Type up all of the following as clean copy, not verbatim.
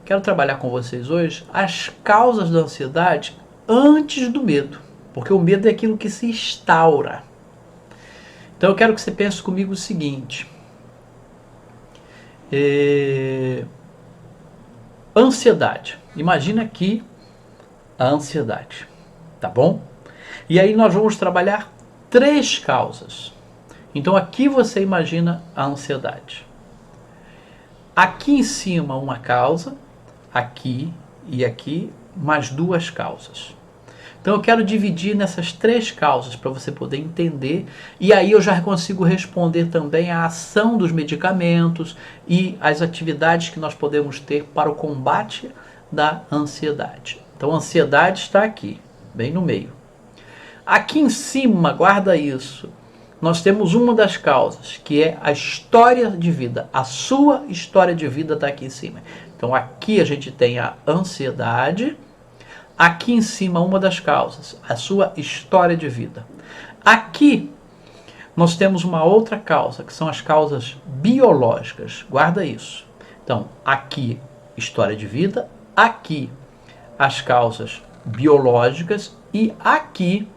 quero trabalhar com vocês hoje as causas da ansiedade antes do medo, porque o medo é aquilo que se instaura. Então eu quero que você pense comigo o seguinte: ansiedade. Imagina aqui a ansiedade, tá bom? E aí nós vamos trabalhar 3 causas. Então aqui você imagina a ansiedade. Aqui em cima uma causa, aqui e aqui mais 2 causas. Então eu quero dividir nessas 3 causas para você poder entender, e aí eu já consigo responder também a ação dos medicamentos e as atividades que nós podemos ter para o combate da ansiedade. Então a ansiedade está aqui, bem no meio. Aqui em cima, guarda isso, nós temos uma das causas, que é a história de vida. A sua história de vida está aqui em cima. Então aqui a gente tem a ansiedade. Aqui em cima, uma das causas, a sua história de vida. Aqui, nós temos uma outra causa, que são as causas biológicas. Guarda isso. Então, aqui, história de vida. Aqui, as causas biológicas. E aqui,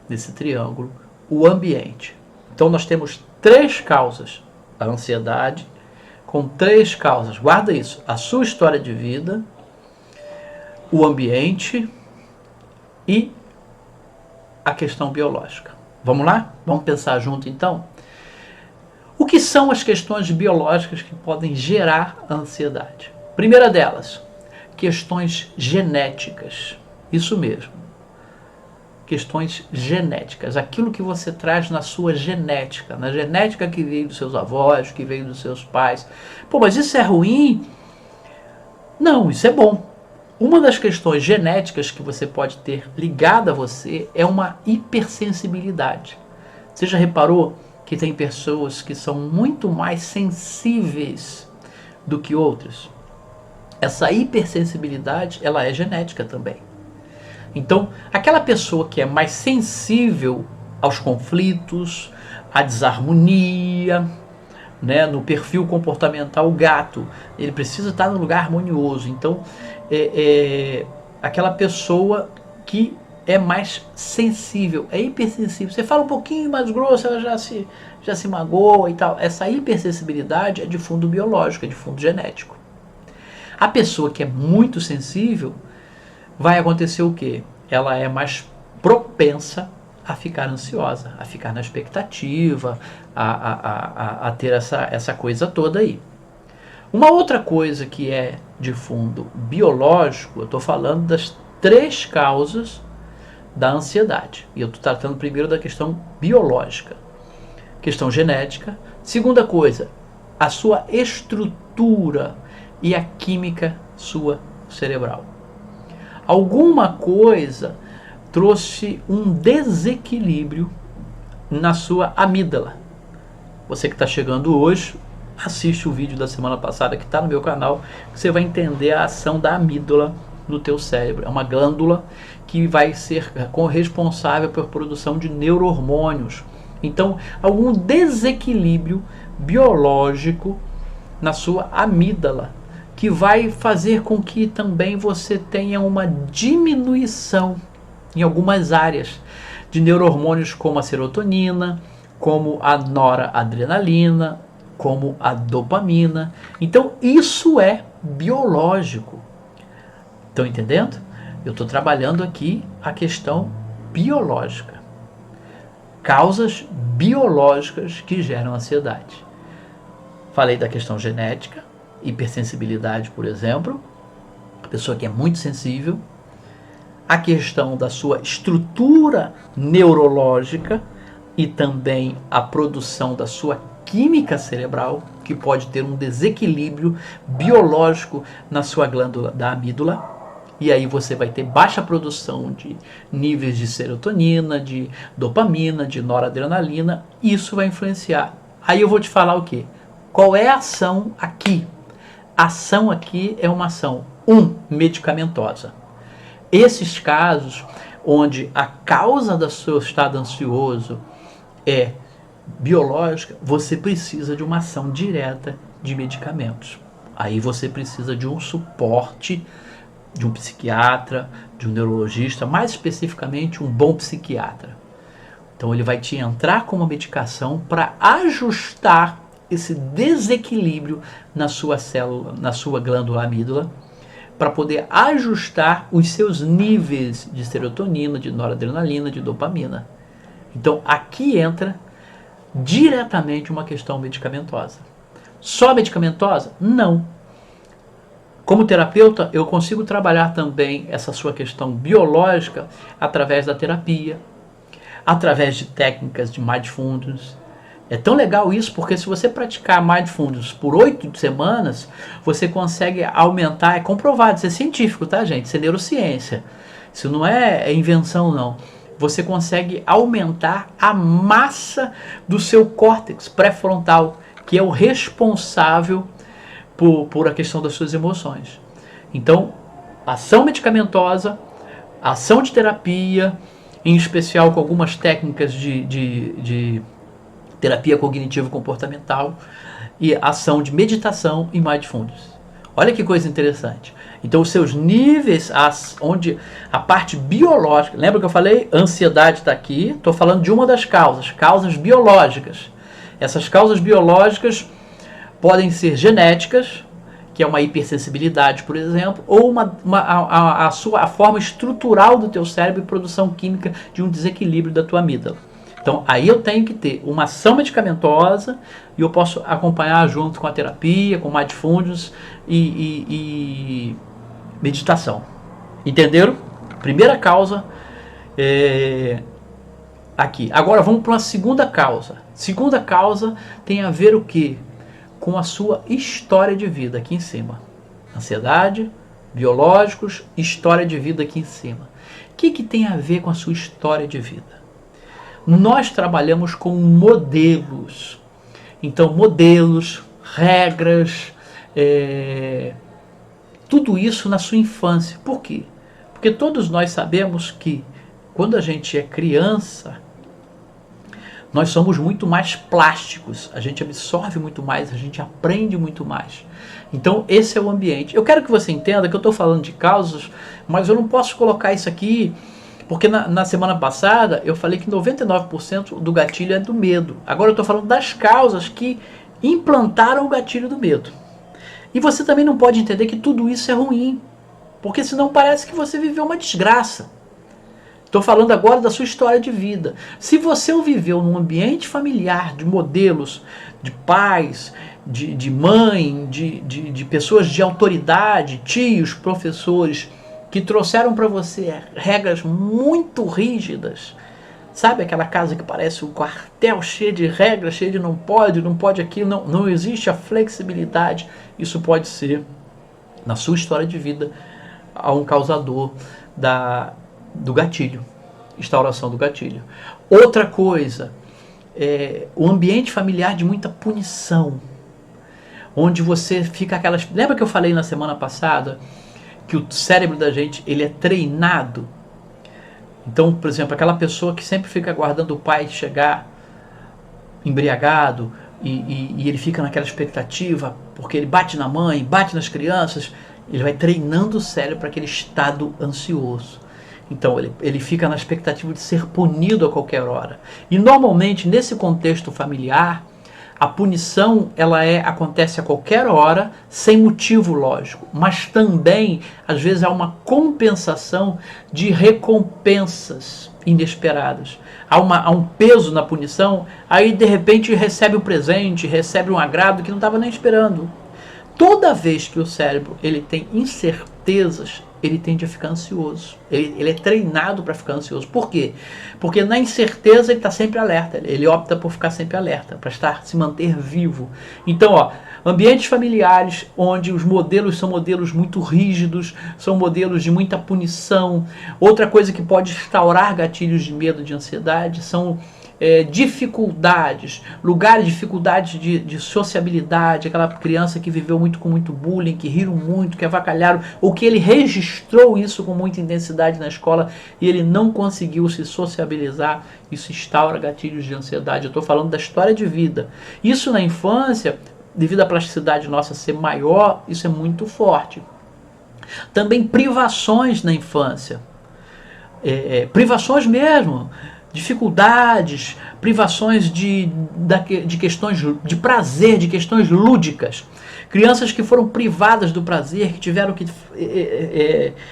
nesse triângulo, o ambiente. Então, nós temos 3 causas. A ansiedade, com 3 causas. Guarda isso. A sua história de vida, o ambiente e a questão biológica. Vamos lá? Vamos pensar junto então? O que são as questões biológicas que podem gerar a ansiedade? Primeira delas, questões genéticas. Isso mesmo. Questões genéticas. Aquilo que você traz na sua genética. Na genética que veio dos seus avós, que veio dos seus pais. Pô, mas isso é ruim? Não, isso é bom. Uma das questões genéticas que você pode ter ligada a você é uma hipersensibilidade. Você já reparou que tem pessoas que são muito mais sensíveis do que outras? Essa hipersensibilidade, ela é genética também. Então, aquela pessoa que é mais sensível aos conflitos, à desarmonia, né, no perfil comportamental, o gato, ele precisa estar num lugar harmonioso. Então, aquela pessoa que é mais sensível, é hipersensível. Você fala um pouquinho mais grosso, ela já se magoa e tal. Essa hipersensibilidade é de fundo biológico, é de fundo genético. A pessoa que é muito sensível, vai acontecer o quê? Ela é mais propensa a ficar ansiosa, a ficar na expectativa, a ter essa coisa toda aí. Uma outra coisa que é de fundo biológico, eu estou falando das 3 causas da ansiedade. E eu estou tratando primeiro da questão biológica. Questão genética. Segunda coisa, a sua estrutura e a química sua cerebral. Alguma coisa trouxe um desequilíbrio na sua amígdala. Você que está chegando hoje, assiste o vídeo da semana passada que está no meu canal, você vai entender a ação da amígdala no teu cérebro. É uma glândula que vai ser responsável pela produção de neurohormônios. Então, algum desequilíbrio biológico na sua amígdala, que vai fazer com que também você tenha uma diminuição em algumas áreas de neurohormônios como a serotonina, como a noradrenalina, como a dopamina. Então isso é biológico. Estão entendendo? Eu estou trabalhando aqui a questão biológica. Causas biológicas que geram ansiedade. Falei da questão genética, hipersensibilidade, por exemplo, a pessoa que é muito sensível, a questão da sua estrutura neurológica e também a produção da sua química cerebral, que pode ter um desequilíbrio biológico na sua glândula da amígdala, e aí você vai ter baixa produção de níveis de serotonina, de dopamina, de noradrenalina, isso vai influenciar. Aí eu vou te falar o quê? Qual é a ação aqui? A ação aqui é uma ação, medicamentosa. Esses casos onde a causa do seu estado ansioso é biológica, você precisa de uma ação direta de medicamentos. Aí você precisa de um suporte de um psiquiatra, de um neurologista, mais especificamente um bom psiquiatra. Então ele vai te entrar com uma medicação para ajustar esse desequilíbrio na sua célula, na sua glândula amígdala, para poder ajustar os seus níveis de serotonina, de noradrenalina, de dopamina. Então aqui entra diretamente uma questão medicamentosa. Só medicamentosa? Não. Como terapeuta, eu consigo trabalhar também essa sua questão biológica através da terapia, através de técnicas de mindfulness. É tão legal isso, porque se você praticar mindfulness por 8 semanas, você consegue aumentar, é comprovado, isso é científico, tá, gente? Isso é neurociência. Isso não é invenção, não. Você consegue aumentar a massa do seu córtex pré-frontal, que é o responsável por a questão das suas emoções. Então, ação medicamentosa, ação de terapia, em especial com algumas técnicas de terapia cognitivo-comportamental e ação de meditação e mindfulness. Olha que coisa interessante. Então os seus níveis, onde a parte biológica, lembra que eu falei? Ansiedade está aqui, estou falando de uma das causas biológicas. Essas causas biológicas podem ser genéticas, que é uma hipersensibilidade, por exemplo, ou a forma estrutural do teu cérebro e produção química de um desequilíbrio da tua amígdala. Então, aí eu tenho que ter uma ação medicamentosa e eu posso acompanhar junto com a terapia, com mindfulness e meditação. Entenderam? Primeira causa aqui. Agora vamos para uma segunda causa. Segunda causa tem a ver o quê? Com a sua história de vida aqui em cima. Ansiedade, biológicos, história de vida aqui em cima. O que tem a ver com a sua história de vida? Nós trabalhamos com modelos. Então, modelos, regras, tudo isso na sua infância. Por quê? Porque todos nós sabemos que quando a gente é criança, nós somos muito mais plásticos, a gente absorve muito mais, a gente aprende muito mais. Então esse é o ambiente. Eu quero que você entenda que eu estou falando de causas, mas eu não posso colocar isso aqui, porque na semana passada eu falei que 99% do gatilho é do medo. Agora eu estou falando das causas que implantaram o gatilho do medo. E você também não pode entender que tudo isso é ruim, porque senão parece que você viveu uma desgraça. Estou falando agora da sua história de vida. Se você viveu num ambiente familiar de modelos, de pais, de mãe, de pessoas de autoridade, tios, professores, que trouxeram para você regras muito rígidas, sabe aquela casa que parece um quartel cheio de regras, cheio de não pode aquilo, não existe a flexibilidade. Isso pode ser, na sua história de vida, um causador do gatilho, instauração do gatilho. Outra coisa, o ambiente familiar de muita punição, onde você fica aquelas... Lembra que eu falei na semana passada que o cérebro da gente, ele é treinado? Então, por exemplo, aquela pessoa que sempre fica aguardando o pai chegar embriagado e ele fica naquela expectativa, porque ele bate na mãe, bate nas crianças, ele vai treinando o cérebro para aquele estado ansioso. Então ele fica na expectativa de ser punido a qualquer hora. E normalmente nesse contexto familiar, a punição acontece a qualquer hora, sem motivo lógico, mas também às vezes há uma compensação de recompensas inesperadas. Há um peso na punição, aí de repente recebe um presente, recebe um agrado que não estava nem esperando. Toda vez que o cérebro ele tem incertezas, ele tende a ficar ansioso. Ele é treinado para ficar ansioso. Por quê? Porque na incerteza ele está sempre alerta. Ele opta por ficar sempre alerta, para se manter vivo. Então, ambientes familiares onde os modelos são modelos muito rígidos, são modelos de muita punição. Outra coisa que pode instaurar gatilhos de medo, de ansiedade, são dificuldades, dificuldades de sociabilidade, aquela criança que viveu com muito bullying, que riram muito, que avacalharam, ou que ele registrou isso com muita intensidade na escola e ele não conseguiu se sociabilizar, isso instaura gatilhos de ansiedade. Eu estou falando da história de vida. Isso na infância devido à plasticidade nossa ser maior, isso é muito forte. Também privações na infância. Privações mesmo, dificuldades, privações de questões de prazer, de questões lúdicas. Crianças que foram privadas do prazer, que tiveram que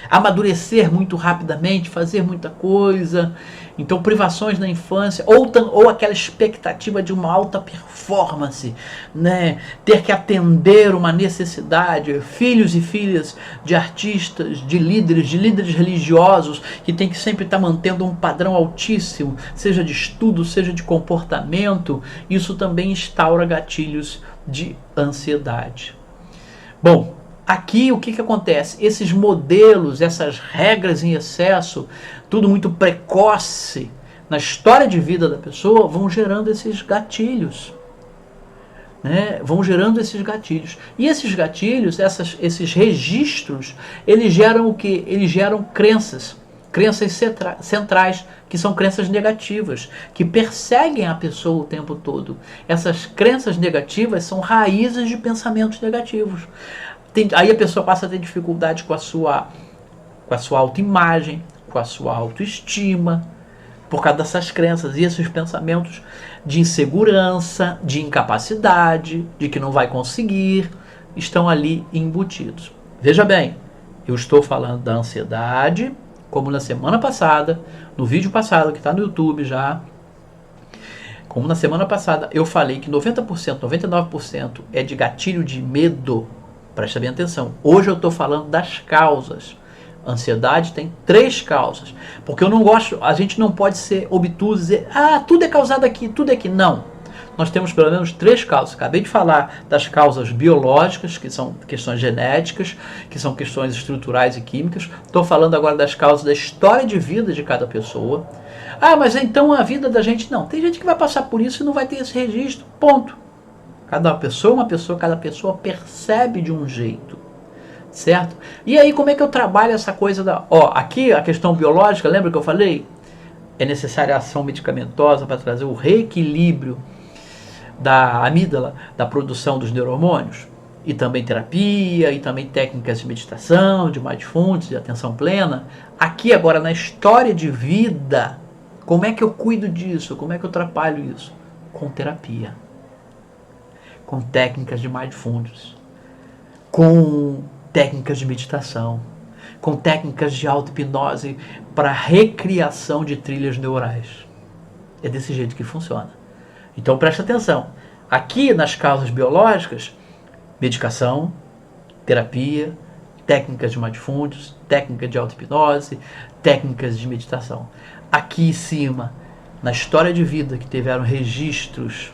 amadurecer muito rapidamente, fazer muita coisa. Então, privações na infância, ou aquela expectativa de uma alta performance, né? Ter que atender uma necessidade. Filhos e filhas de artistas, de líderes religiosos, que tem que sempre estar mantendo um padrão altíssimo, seja de estudo, seja de comportamento. Isso também instaura gatilhos de ansiedade. Bom, aqui o que acontece? Esses modelos, essas regras em excesso, tudo muito precoce na história de vida da pessoa, vão gerando esses gatilhos. Né? Vão gerando esses gatilhos. E esses gatilhos, esses registros, eles geram o quê? Eles geram crenças centrais, que são crenças negativas, que perseguem a pessoa o tempo todo. Essas crenças negativas são raízes de pensamentos negativos. Aí a pessoa passa a ter dificuldade com a sua autoimagem, com a sua autoestima, por causa dessas crenças e esses pensamentos de insegurança, de incapacidade, de que não vai conseguir, estão ali embutidos. Veja bem, eu estou falando da ansiedade, como na semana passada, no vídeo passado, que está no YouTube já, como na semana passada eu falei que 90%, 99% é de gatilho de medo. Presta bem atenção. Hoje eu estou falando das causas. Ansiedade tem 3 causas. Porque eu não gosto, a gente não pode ser obtuso e dizer, tudo é causado aqui, tudo é aqui. Não. Nós temos pelo menos 3 causas. Acabei de falar das causas biológicas, que são questões genéticas, que são questões estruturais e químicas. Estou falando agora das causas da história de vida de cada pessoa. Mas então a vida da gente... Não, tem gente que vai passar por isso e não vai ter esse registro. Ponto. Cada pessoa, cada pessoa percebe de um jeito. Certo? E aí como é que eu trabalho essa coisa da... aqui a questão biológica, lembra que eu falei? É necessária ação medicamentosa para trazer o reequilíbrio da amígdala, da produção dos neurohormônios, e também terapia, e também técnicas de meditação, de mindfulness, de atenção plena. Aqui agora na história de vida, como é que eu cuido disso? Como é que eu trabalho isso? Com terapia, com técnicas de mindfulness, com técnicas de meditação, com técnicas de auto-hipnose para recriação de trilhas neurais. É desse jeito que funciona. Então presta atenção, aqui nas causas biológicas, medicação, terapia, técnicas de mindfulness, técnicas de auto-hipnose, técnicas de meditação. Aqui em cima, na história de vida que tiveram registros,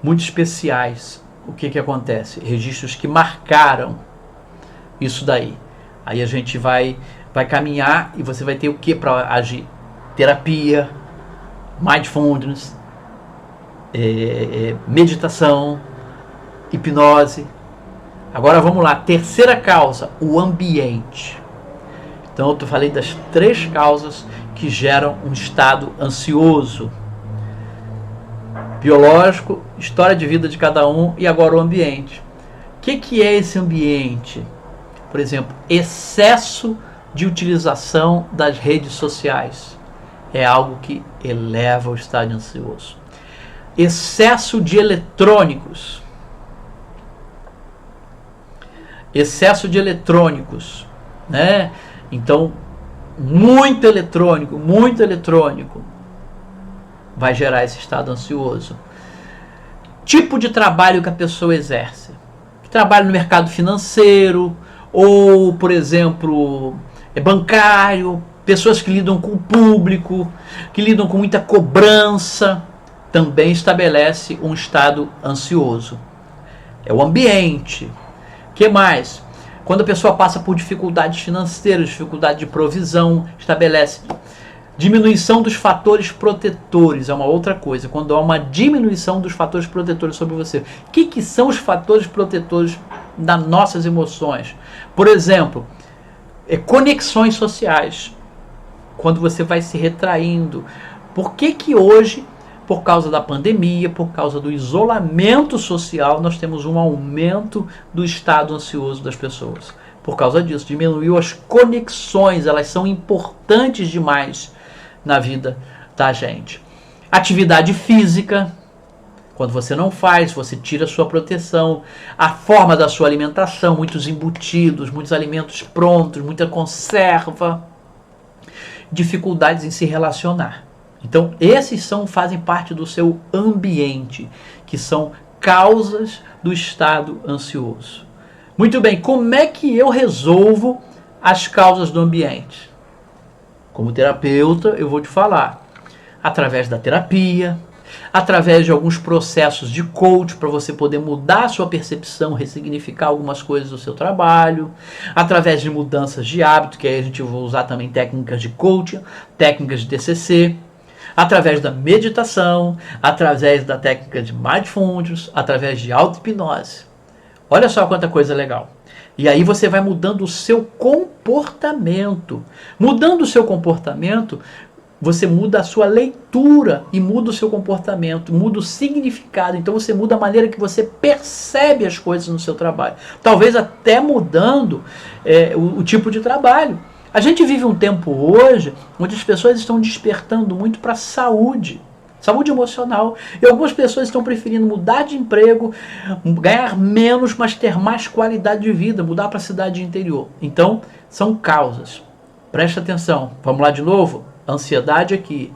muito especiais, o que acontece? Registros que marcaram isso daí. Aí a gente vai caminhar e você vai ter o que para agir? Terapia, mindfulness, meditação, hipnose. Agora vamos lá, terceira causa, o ambiente. Então eu falei das 3 causas que geram um estado ansioso. Biológico, história de vida de cada um e agora o ambiente. O que é esse ambiente? Por exemplo, excesso de utilização das redes sociais é algo que eleva o estado ansioso. Excesso de eletrônicos. Né? Então, muito eletrônico vai gerar esse estado ansioso. Tipo de trabalho que a pessoa exerce. Trabalho no mercado financeiro, ou, por exemplo, bancário, pessoas que lidam com o público, que lidam com muita cobrança, também estabelece um estado ansioso. É o ambiente. O que mais? Quando a pessoa passa por dificuldades financeiras, dificuldade de provisão, estabelece diminuição dos fatores protetores, é uma outra coisa. Quando há uma diminuição dos fatores protetores sobre você. O que são os fatores protetores das nossas emoções? Por exemplo, conexões sociais. quando você vai se retraindo. Por que que hoje, por causa da pandemia, por causa do isolamento social, nós temos um aumento do estado ansioso das pessoas? Por causa disso, diminuiu as conexões, elas são importantes demais na vida da gente. Atividade física, quando você não faz, você tira a sua proteção, a forma da sua alimentação, muitos embutidos, muitos alimentos prontos, muita conserva, dificuldades em se relacionar. Então, esses fazem parte do seu ambiente, que são causas do estado ansioso. Muito bem, como é que eu resolvo as causas do ambiente? Como terapeuta, eu vou te falar. Através da terapia, através de alguns processos de coach para você poder mudar a sua percepção, ressignificar algumas coisas do seu trabalho, através de mudanças de hábito, que aí a gente vai usar também técnicas de coaching, técnicas de TCC, através da meditação, através da técnica de mindfulness, através de auto-hipnose. Olha só quanta coisa legal. E aí você vai mudando o seu comportamento. Mudando o seu comportamento, você muda a sua leitura e muda o seu comportamento, muda o significado. Então você muda a maneira que você percebe as coisas no seu trabalho. Talvez até mudando o tipo de trabalho. A gente vive um tempo hoje onde as pessoas estão despertando muito para a saúde emocional. E algumas pessoas estão preferindo mudar de emprego, ganhar menos, mas ter mais qualidade de vida, mudar para a cidade interior. Então, são causas. Presta atenção. Vamos lá de novo? Ansiedade aqui.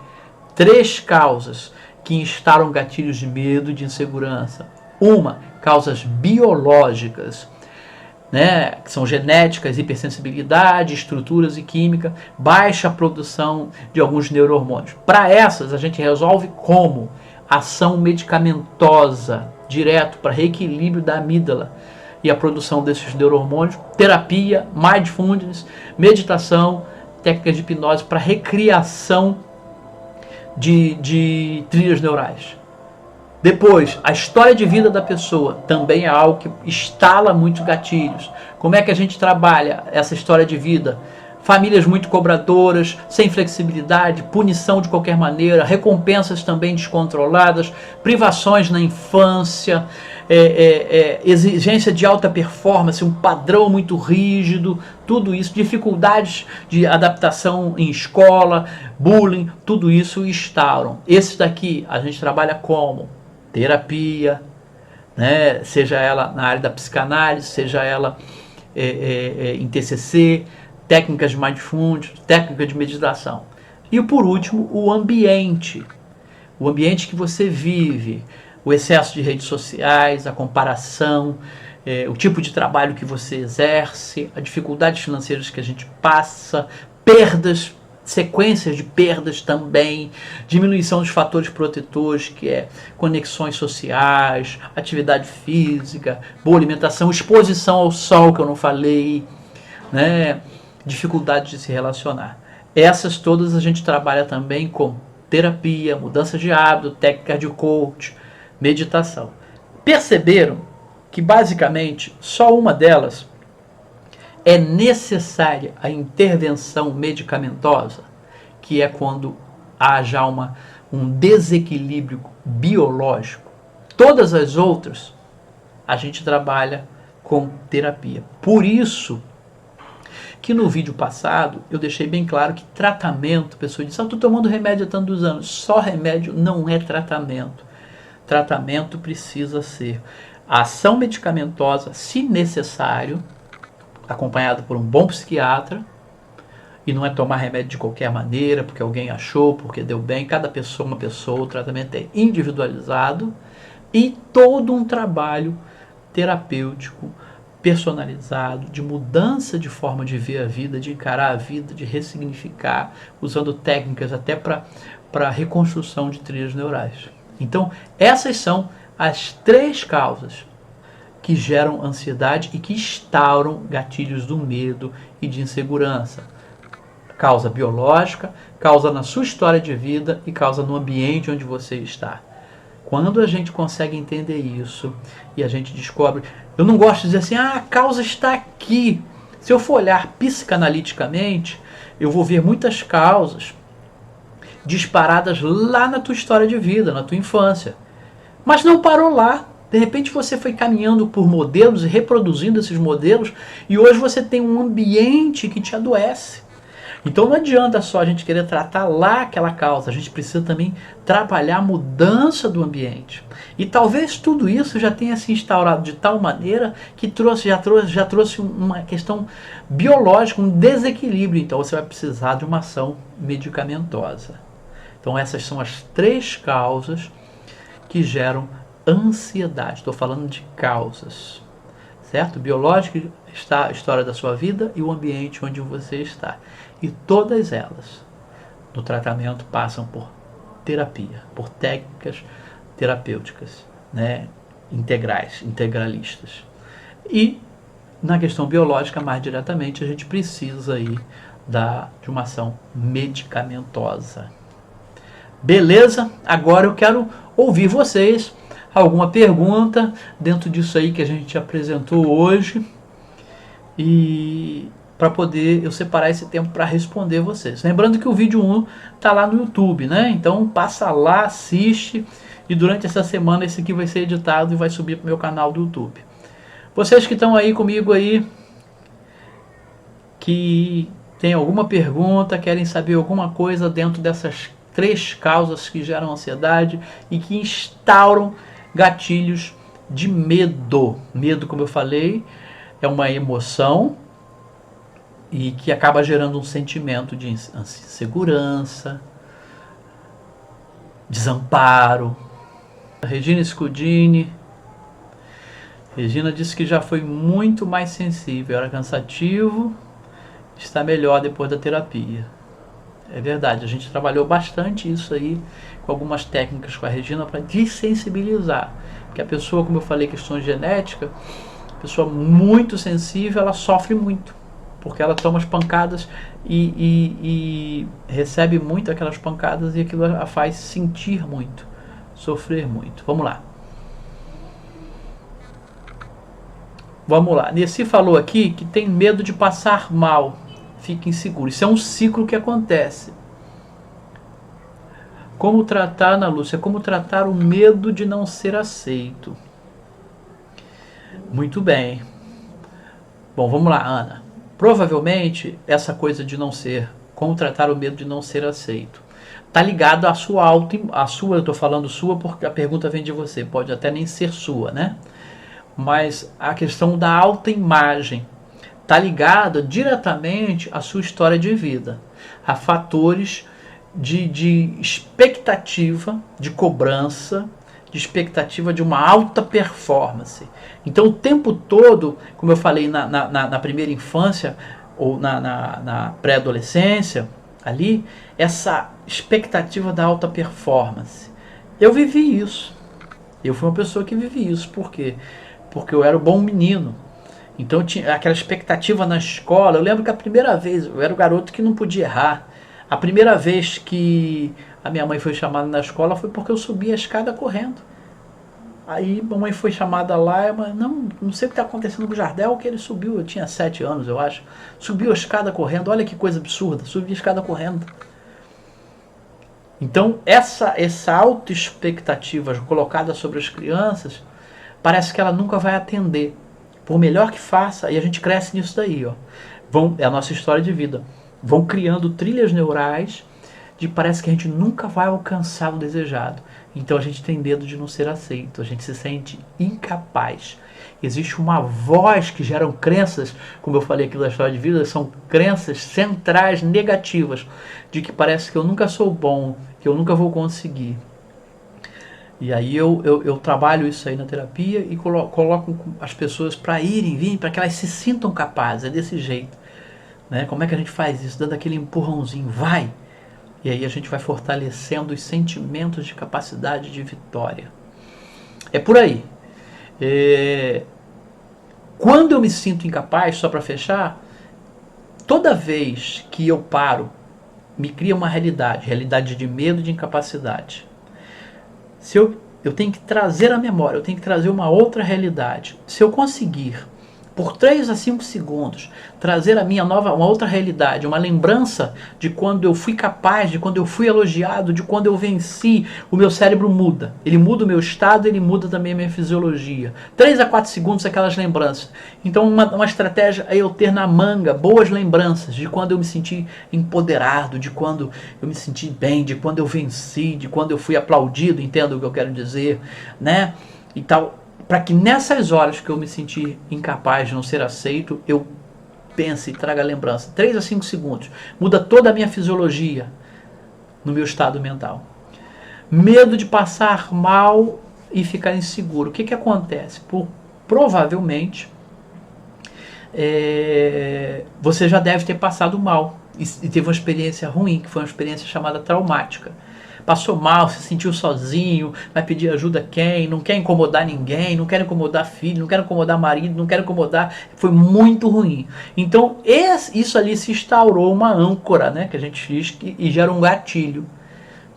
3 causas que instalam gatilhos de medo e de insegurança. Uma, causas biológicas, né, que são genéticas, hipersensibilidade, estruturas e química, baixa produção de alguns neurohormônios. Para essas, a gente resolve como? Ação medicamentosa, direto para reequilíbrio da amígdala e a produção desses neurohormônios, terapia, mindfulness, meditação, técnicas de hipnose para recriação de trilhas neurais. Depois, a história de vida da pessoa também é algo que instala muitos gatilhos. Como é que a gente trabalha essa história de vida? Famílias muito cobradoras, sem flexibilidade, punição de qualquer maneira, recompensas também descontroladas, privações na infância, exigência de alta performance, um padrão muito rígido, tudo isso, dificuldades de adaptação em escola, bullying, tudo isso instauram. Esses daqui a gente trabalha como? Terapia, né? Seja ela na área da psicanálise, seja ela em TCC, técnicas de mindfulness, técnica de meditação. E por último, o ambiente que você vive, o excesso de redes sociais, a comparação, o tipo de trabalho que você exerce, as dificuldades financeiras que a gente passa, perdas, sequências de perdas também, diminuição dos fatores protetores, que é conexões sociais, atividade física, boa alimentação, exposição ao sol, que eu não falei, né? Dificuldade de se relacionar. Essas todas a gente trabalha também com terapia, mudança de hábito, técnica de coach, meditação. Perceberam que basicamente só uma delas é necessária a intervenção medicamentosa, que é quando há já um desequilíbrio biológico. Todas as outras a gente trabalha com terapia. Por isso que no vídeo passado eu deixei bem claro que tratamento, a pessoa diz, estou tomando remédio há tantos anos. Só remédio não é tratamento. Tratamento precisa ser a ação medicamentosa, se necessário, acompanhado por um bom psiquiatra, e não é tomar remédio de qualquer maneira, porque alguém achou, porque deu bem. Cada pessoa é uma pessoa, o tratamento é individualizado, e todo um trabalho terapêutico, personalizado, de mudança de forma de ver a vida, de encarar a vida, de ressignificar, usando técnicas até para reconstrução de trilhas neurais. Então, essas são as 3 causas que geram ansiedade e que instauram gatilhos do medo e de insegurança. Causa biológica, causa na sua história de vida e causa no ambiente onde você está. Quando a gente consegue entender isso e a gente descobre... Eu não gosto de dizer assim, a causa está aqui. Se eu for olhar psicanaliticamente, eu vou ver muitas causas disparadas lá na tua história de vida, na tua infância. Mas não parou lá. De repente você foi caminhando por modelos e reproduzindo esses modelos e hoje você tem um ambiente que te adoece. Então não adianta só a gente querer tratar lá aquela causa, a gente precisa também trabalhar a mudança do ambiente. E talvez tudo isso já tenha se instaurado de tal maneira que já trouxe uma questão biológica, um desequilíbrio. Então você vai precisar de uma ação medicamentosa. Então essas são as 3 causas que geram ansiedade. Estou falando de causas, certo? Biológica está a história da sua vida e o ambiente onde você está. E todas elas, no tratamento, passam por terapia, por técnicas terapêuticas, né? Integrais, integralistas. E na questão biológica, mais diretamente, a gente precisa aí de uma ação medicamentosa. Beleza? Agora eu quero ouvir vocês. Alguma pergunta dentro disso aí que a gente apresentou hoje. E para poder eu separar esse tempo para responder vocês. Lembrando que o vídeo 1 está lá no YouTube, né? Então passa lá, assiste. E durante essa semana esse aqui vai ser editado e vai subir para o meu canal do YouTube. Vocês que estão aí comigo aí, que tem alguma pergunta, querem saber alguma coisa dentro dessas 3 causas que geram ansiedade e que instauram gatilhos de medo. Medo, como eu falei, é uma emoção e que acaba gerando um sentimento de insegurança, desamparo. Regina Scudini. Regina disse que já foi muito mais sensível, era cansativo, está melhor depois da terapia. É verdade, a gente trabalhou bastante isso aí, com algumas técnicas com a Regina para desensibilizar. Porque a pessoa, como eu falei, questão genética, pessoa muito sensível, ela sofre muito. Porque ela toma as pancadas e recebe muito aquelas pancadas e aquilo a faz sentir muito, sofrer muito. Vamos lá. Vamos lá. Nessi falou aqui que tem medo de passar mal, fica inseguro. Isso é um ciclo que acontece. Como tratar, Ana Lúcia? Como tratar o medo de não ser aceito? Muito bem. Bom, vamos lá, Ana. Provavelmente, essa coisa de não ser, como tratar o medo de não ser aceito, está ligado à sua eu estou falando sua porque a pergunta vem de você, pode até nem ser sua, né? Mas a questão da autoimagem está ligada diretamente à sua história de vida, a fatores de expectativa, de cobrança, de expectativa de uma alta performance. Então o tempo todo, como eu falei na primeira infância ou na pré-adolescência, ali, essa expectativa da alta performance. Eu vivi isso. Eu fui uma pessoa que vivi isso. Por quê? Porque eu era o bom menino. Então tinha aquela expectativa na escola. Eu lembro que a primeira vez, eu era o garoto que não podia errar. A primeira vez que a minha mãe foi chamada na escola foi porque eu subi a escada correndo. Aí a mamãe foi chamada lá, mas não sei o que está acontecendo com o Jardel, que ele subiu, eu tinha 7 anos, eu acho. Subiu a escada correndo, olha que coisa absurda, subiu a escada correndo. Então essa autoexpectativa colocada sobre as crianças, parece que ela nunca vai atender. Por melhor que faça, e a gente cresce nisso daí, ó. É a nossa história de vida. Vão criando trilhas neurais de parece que a gente nunca vai alcançar o desejado. Então a gente tem medo de não ser aceito, a gente se sente incapaz. Existe uma voz que geram crenças, como eu falei aqui da história de vida, são crenças centrais negativas, de que parece que eu nunca sou bom, que eu nunca vou conseguir. E aí eu trabalho isso aí na terapia e coloco as pessoas para virem, para que elas se sintam capazes, é desse jeito. Né? Como é que a gente faz isso? Dando aquele empurrãozinho, vai! E aí a gente vai fortalecendo os sentimentos de capacidade de vitória. É por aí. Quando eu me sinto incapaz, só para fechar, toda vez que eu paro, me cria uma realidade de medo, de incapacidade. Se eu tenho que trazer a memória, eu tenho que trazer uma outra realidade. Se eu conseguir por 3 a 5 segundos, trazer a minha uma outra realidade, uma lembrança de quando eu fui capaz, de quando eu fui elogiado, de quando eu venci, o meu cérebro muda. Ele muda o meu estado, ele muda também a minha fisiologia. 3 a 4 segundos aquelas lembranças. Então uma estratégia é eu ter na manga boas lembranças de quando eu me senti empoderado, de quando eu me senti bem, de quando eu venci, de quando eu fui aplaudido, entendo o que eu quero dizer, né? E tal, para que nessas horas que eu me senti incapaz de não ser aceito, eu pense e traga a lembrança. 3 a 5 segundos. Muda toda a minha fisiologia no meu estado mental. Medo de passar mal e ficar inseguro. O que acontece? Provavelmente, você já deve ter passado mal e teve uma experiência ruim, que foi uma experiência chamada traumática. Passou mal, se sentiu sozinho, vai pedir ajuda a quem, não quer incomodar ninguém, não quer incomodar filho, não quer incomodar marido, não quer incomodar... Foi muito ruim. Então, isso ali se instaurou uma âncora, né, que a gente diz, e gera um gatilho.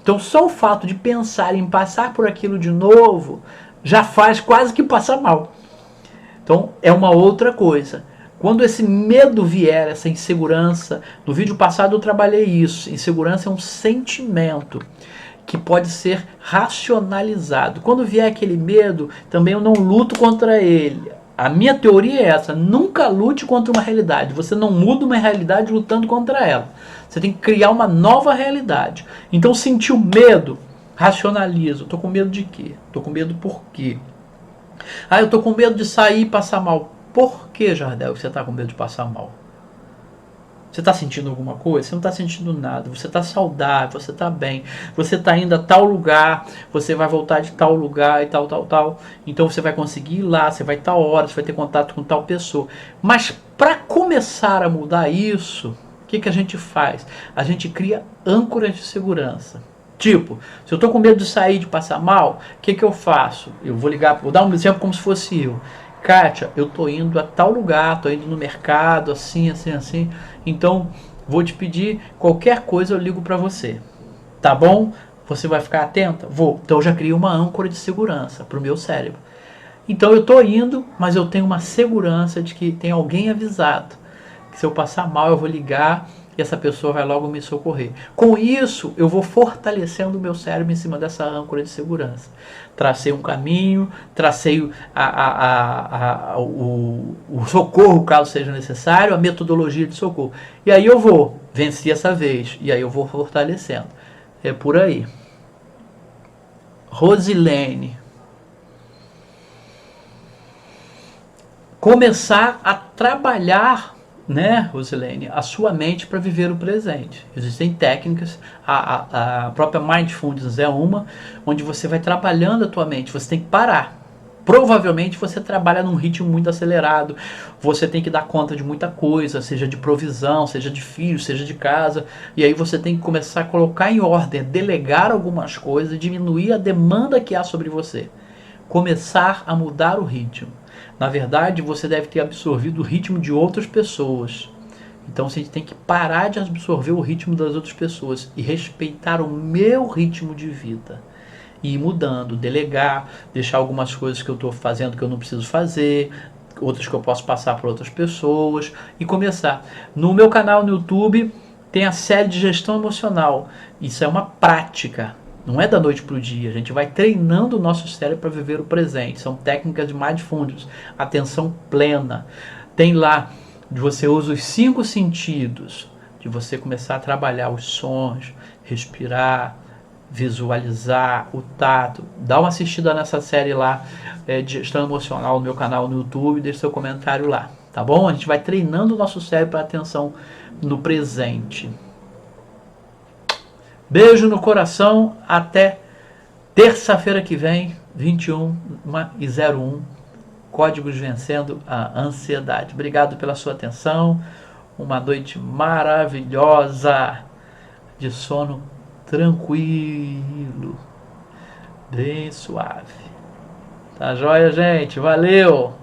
Então, só o fato de pensar em passar por aquilo de novo já faz quase que passar mal. Então, é uma outra coisa. Quando esse medo vier, essa insegurança, no vídeo passado eu trabalhei isso. Insegurança é um sentimento que pode ser racionalizado. Quando vier aquele medo, também eu não luto contra ele. A minha teoria é essa: nunca lute contra uma realidade. Você não muda uma realidade lutando contra ela. Você tem que criar uma nova realidade. Então, sentiu medo, racionaliza. Estou com medo de quê? Estou com medo por quê? Eu estou com medo de sair e passar mal. Por que, Jardel, você está com medo de passar mal? Você está sentindo alguma coisa? Você não está sentindo nada. Você está saudável, você está bem. Você está indo a tal lugar, você vai voltar de tal lugar e tal, tal, tal. Então você vai conseguir ir lá, você vai tal hora, você vai ter contato com tal pessoa. Mas para começar a mudar isso, o que a gente faz? A gente cria âncoras de segurança. Tipo, se eu estou com medo de sair, de passar mal, o que eu faço? Eu vou ligar, vou dar um exemplo como se fosse eu. Kátia, eu tô indo a tal lugar, tô indo no mercado, assim, assim, assim. Então, vou te pedir qualquer coisa, eu ligo para você. Tá bom? Você vai ficar atenta? Vou. Então, eu já criei uma âncora de segurança para o meu cérebro. Então, eu tô indo, mas eu tenho uma segurança de que tem alguém avisado. Que se eu passar mal, eu vou ligar e essa pessoa vai logo me socorrer. Com isso, eu vou fortalecendo o meu cérebro em cima dessa âncora de segurança. Tracei um caminho, tracei o socorro, caso seja necessário, a metodologia de socorro. E aí eu vou, venci essa vez, e aí eu vou fortalecendo. É por aí. Rosilene. Começar a trabalhar, né, Rosilene, a sua mente para viver o presente. Existem técnicas, a própria Mindfulness é uma, onde você vai trabalhando a tua mente, você tem que parar. Provavelmente você trabalha num ritmo muito acelerado, você tem que dar conta de muita coisa, seja de provisão, seja de filhos, seja de casa, e aí você tem que começar a colocar em ordem, delegar algumas coisas, diminuir a demanda que há sobre você. Começar a mudar o ritmo. Na verdade, você deve ter absorvido o ritmo de outras pessoas. Então você tem que parar de absorver o ritmo das outras pessoas e respeitar o meu ritmo de vida. E ir mudando, delegar, deixar algumas coisas que eu estou fazendo que eu não preciso fazer, outras que eu posso passar para outras pessoas e começar. No meu canal no YouTube tem a série de gestão emocional. Isso é uma prática. Não é da noite para o dia, a gente vai treinando o nosso cérebro para viver o presente. São técnicas de mindfulness, atenção plena. Tem lá, você usa os 5 sentidos, de você começar a trabalhar os sons, respirar, visualizar, o tato. Dá uma assistida nessa série lá de gestão emocional no meu canal no YouTube, deixa seu comentário lá, tá bom? A gente vai treinando o nosso cérebro para atenção no presente. Beijo no coração, até terça-feira que vem, 21h01, Códigos Vencendo a Ansiedade. Obrigado pela sua atenção, uma noite maravilhosa, de sono tranquilo, bem suave. Tá joia, gente? Valeu!